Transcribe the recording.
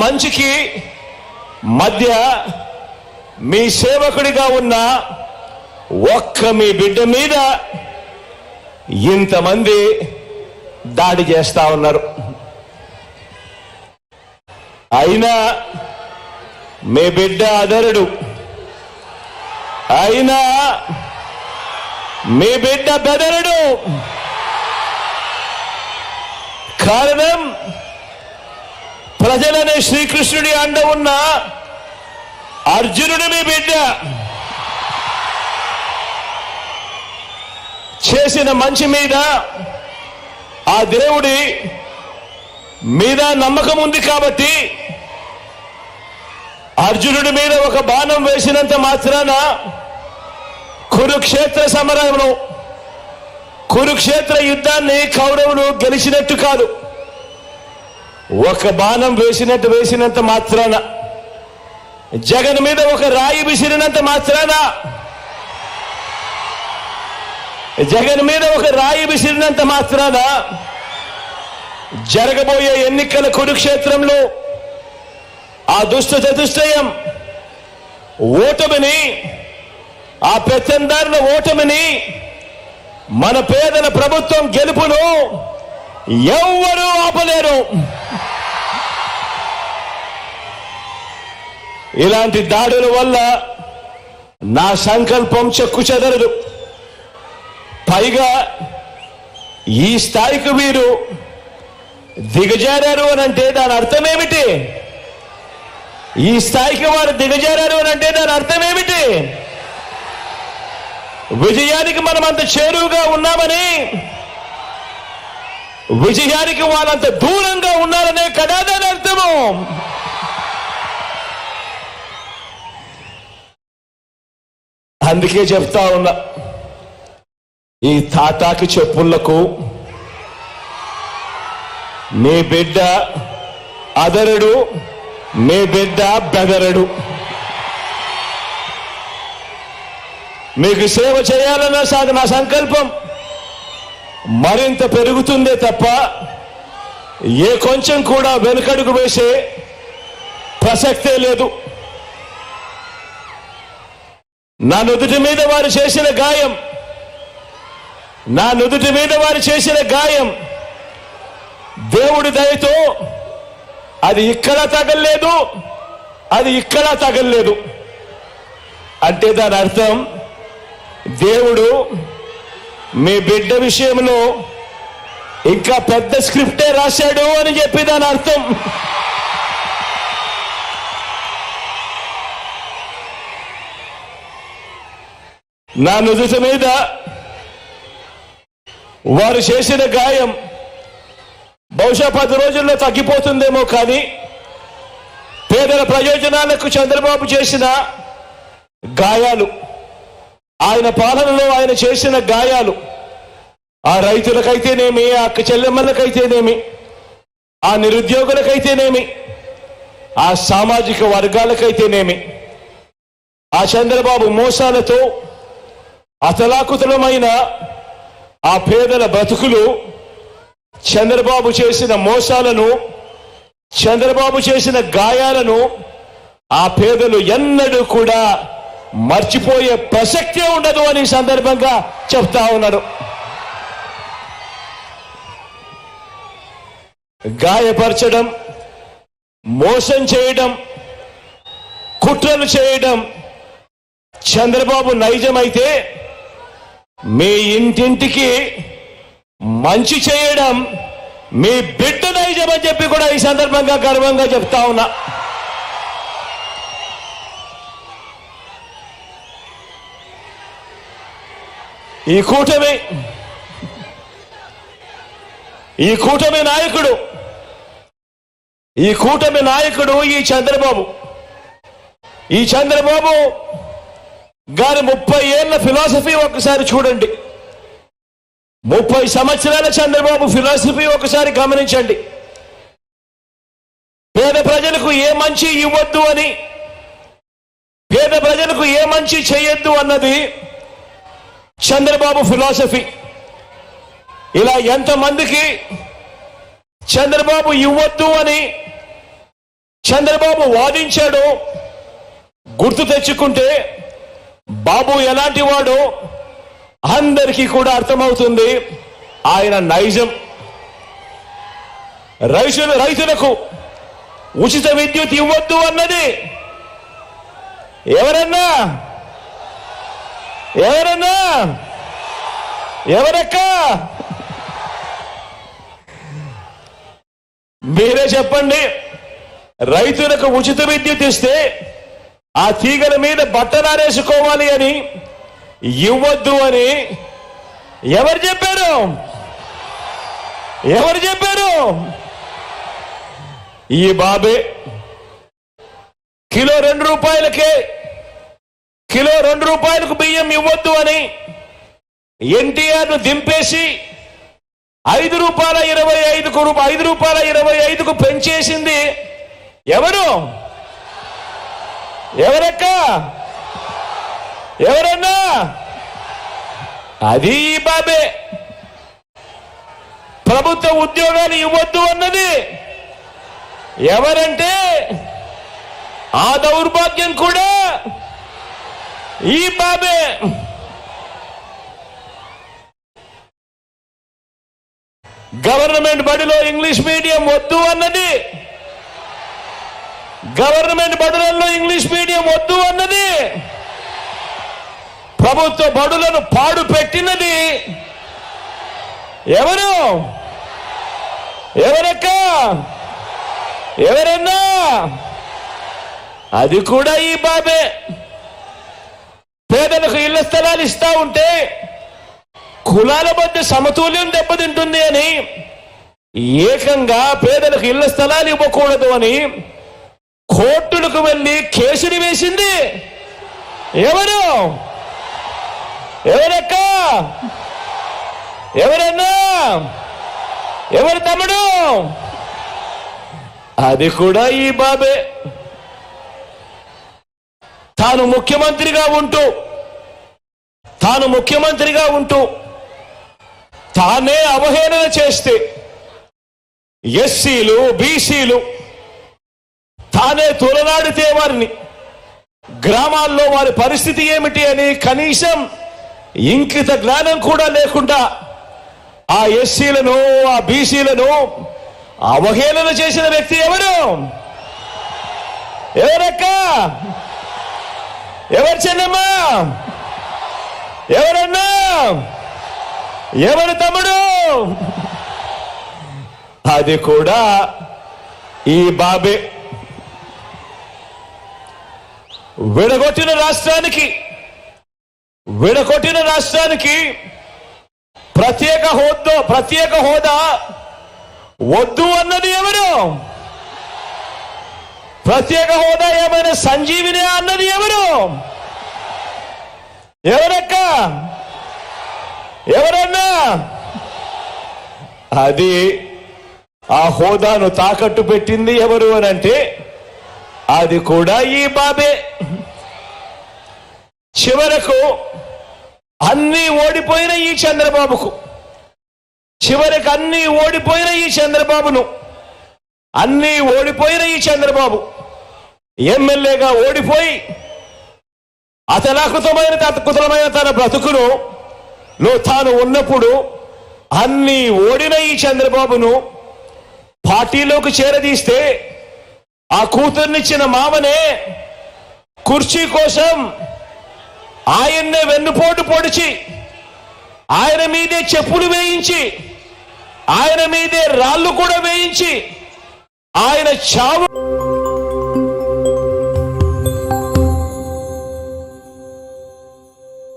మంచికి మధ్య మీ సేవకుడిగా ఉన్న ఒక్క మీ బిడ్డ మీద ఇంతమంది దాడి చేస్తా ఉన్నారు. అయినా మీ బిడ్డ అదరుడు, అయినా మీ బిడ్డ బెదరుడు. కారణం ప్రజలనే శ్రీకృష్ణుడి అండ ఉన్న అర్జునుడు మీ బిడ్డ. చేసిన మంచి మీద ఆ దేవుడి మీద నమ్మకం ఉంది కాబట్టి అర్జునుడి మీద ఒక బాణం వేసినంత మాత్రాన కురుక్షేత్ర సమరంలో కురుక్షేత్ర యుద్ధాన్ని కౌరవులు గెలిచినట్టు కాదు. ఒక బాణం వేసినంత మాత్రాన, జగన్ మీద ఒక రాయి విసిరినంత మాత్రాన, జగన్ మీద ఒక రాయి విసిరినంత మాత్రాన జరగబోయే ఎన్నికల కురుక్షేత్రంలో ఆ దుష్ట చతుష్టయం ఓటమిని, ఆ పెత్తందారుల ఓటమిని, మన పేదల ప్రభుత్వం గెలుపును ఎవ్వరూ ఆపలేరు. ఇలాంటి దాడుల వల్ల నా సంకల్పం చెక్కు చెదరదు. పైగా ఈ స్థాయికి వీరు దిగజారారు అని అంటే దాని అర్థం ఏమిటి? ఈ స్థాయికి వారు దిగజారారు అని అంటే దాని అర్థం ఏమిటి? విజయానికి మనం అంత చేరువుగా ఉన్నామని, విజయానికి వాళ్ళంత దూరంగా ఉన్నారనే కదా దాని అర్థము. అందుకే చెప్తా ఉన్నా, ఈ తాటాకి చెప్పులకు నీ బిడ్డ అదరుడు, నీ బిడ్డ బెదరడు. మీకు సేవ చేయాలన్న నా సంకల్పం మరింత పెరుగుతుందే తప్ప ఏ కొంచెం కూడా వెనుకడుగు వేసే ప్రసక్తే లేదు. నా నుదుటి మీద వారు చేసిన గాయం, నా నుదుటి మీద వారు చేసిన గాయం దేవుడి దయతో అది ఇక్కడ తగల్లేదు, అది ఇక్కడ తగల్లేదు. అంటే దాని అర్థం దేవుడు మీ బిడ్డ విషయంలో ఇంకా పెద్ద స్క్రిప్టే రాశాడు అని చెప్పి దాని అర్థం. నా నుదుటి మీద వారు చేసిన గాయం బహుశా 10 రోజుల్లో తగ్గిపోతుందేమో, కానీ పేదల ప్రయోజనాలకు చంద్రబాబు చేసిన గాయాలు, ఆయన పాలనలో ఆయన చేసిన గాయాలు, ఆ రైతులకైతేనేమి, ఆ అక్క చెల్లెమ్మలకైతేనేమి, ఆ నిరుద్యోగులకైతేనేమి, ఆ సామాజిక వర్గాలకైతేనేమి, ఆ చంద్రబాబు మోసాలతో అతలాకుతలమైన ఆ పేదల బతుకులు, చంద్రబాబు చేసిన మోసాలను, చంద్రబాబు చేసిన గాయాలను ఆ పేదలు ఎన్నడూ కూడా మర్చిపోయే ప్రసక్తే ఉండదు అని సందర్భంగా చెప్తా ఉన్నారు. గాయపరచడం, మోసం చేయడం, కుట్రలు చేయడం చంద్రబాబు నైజమైతే, మీ ఇంటింటికి మంచి చేయడం మీ బిడ్డ నైజం అని చెప్పి కూడా ఈ సందర్భంగా గర్వంగా చెప్తా ఉన్నా. ఈ కూటమి నాయకుడు ఈ చంద్రబాబు గారి 30 ఏళ్ల ఫిలాసఫీ ఒకసారి చూడండి. 30 సంవత్సరాల చంద్రబాబు ఫిలాసఫీ ఒకసారి గమనించండి. పేద ప్రజలకు ఏ మంచి ఇవ్వద్దు అని, పేద ప్రజలకు ఏ మంచి చేయొద్దు అన్నది చంద్రబాబు ఫిలాసఫీ. ఇలా ఎంతమందికి చంద్రబాబు ఇవ్వద్దు అని చంద్రబాబు వాదించాడు. గుర్తు తెచ్చుకుంటే బాబు ఎలాంటి వాడు అందరికీ కూడా అర్థమవుతుంది. ఆయన నైజం. రైతులకు ఉచిత విద్యుత్ ఇవ్వద్దు అన్నది ఎవరక్క మీరే చెప్పండి. రైతులకు ఉచిత విద్యుత్ ఇస్తే ఆ తీగల మీద బట్టలారేసుకోవాలి అని ఇవ్వద్దు అని ఎవరు చెప్పారు? ఈ బాబే. కిలో 2 రూపాయలకే, కిలో 2 రూపాయలకు బియ్యం ఇవ్వద్దు అని ఎన్టీఆర్ను దింపేసి 5 రూపాయల 25కు పెంచేసింది ఎవరక్క? ఎవరన్నా? అది ఈ బాబే. ప్రభుత్వ ఉద్యోగాలు ఇవ్వద్దు అన్నది ఎవరంటే ఆ దౌర్భాగ్యం కూడా ఈ బాబే. గవర్నమెంట్ బడిలో ఇంగ్లీష్ మీడియం వద్దు అన్నది, గవర్నమెంట్ బడులలో ఇంగ్లీష్ మీడియం వద్దు అన్నది, ప్రభుత్వ బడులను పాడు పెట్టినది ఎవరక్క? ఎవరన్నా? అది కూడా ఈ బాబే. పేదలకు ఇళ్ల స్థలాలు ఇస్తా ఉంటే కులాల మధ్య సమతుల్యం దెబ్బతింటుంది అని ఏకంగా పేదలకు ఇళ్ల స్థలాలు ఇవ్వకూడదు అని కోర్టులకు వెళ్ళి కేసుని వేసింది ఎవరక్క? ఎవరన్నా? ఎవరు తమ్ముడు? అది కూడా ఈ బాబే. తాను ముఖ్యమంత్రిగా ఉంటూ తానే అవహేళన చేస్తే ఎస్సీలు బీసీలు తానే తొలనాడితే వారిని గ్రామాల్లో వారి పరిస్థితి ఏమిటి అని కనీసం ఇంకిత జ్ఞానం కూడా లేకుండా ఆ ఎస్సీలను ఆ బీసీలను అవహేళన చేసిన వ్యక్తి ఎవరక్క? ఎవరు చెన్నమ్మా? ఎవరన్నా? ఎవరు తమ్ముడు? అది కూడా ఈ బాబే. విడగొట్టిన రాష్ట్రానికి ప్రత్యేక హోదా వద్దు అన్నది ఎవరు? ప్రత్యేక హోదా ఏమైనా సంజీవిని అన్నది ఎవరక్క? ఎవరన్నా? అది ఆ హోదాను తాకట్టు పెట్టింది ఎవరు అని అంటే అది కూడా ఈ బాబే. చివరకు అన్నీ ఓడిపోయిన ఈ చంద్రబాబుకు, అన్నీ ఓడిపోయిన ఈ చంద్రబాబు ఎమ్మెల్యేగా ఓడిపోయి అతలాకుతమైన తన బ్రతుకును తాను ఉన్నప్పుడు అన్నీ ఓడిన ఈ చంద్రబాబును పార్టీలోకి చేరదీస్తే ఆ కూతుర్నిచ్చిన మామనే కుర్చీ కోసం ఆయన్నే వెన్నుపోటు పొడిచి ఆయన మీదే చెప్పులు వేయించి ఆయన మీదే రాళ్ళు కూడా వేయించి ఆయన చావు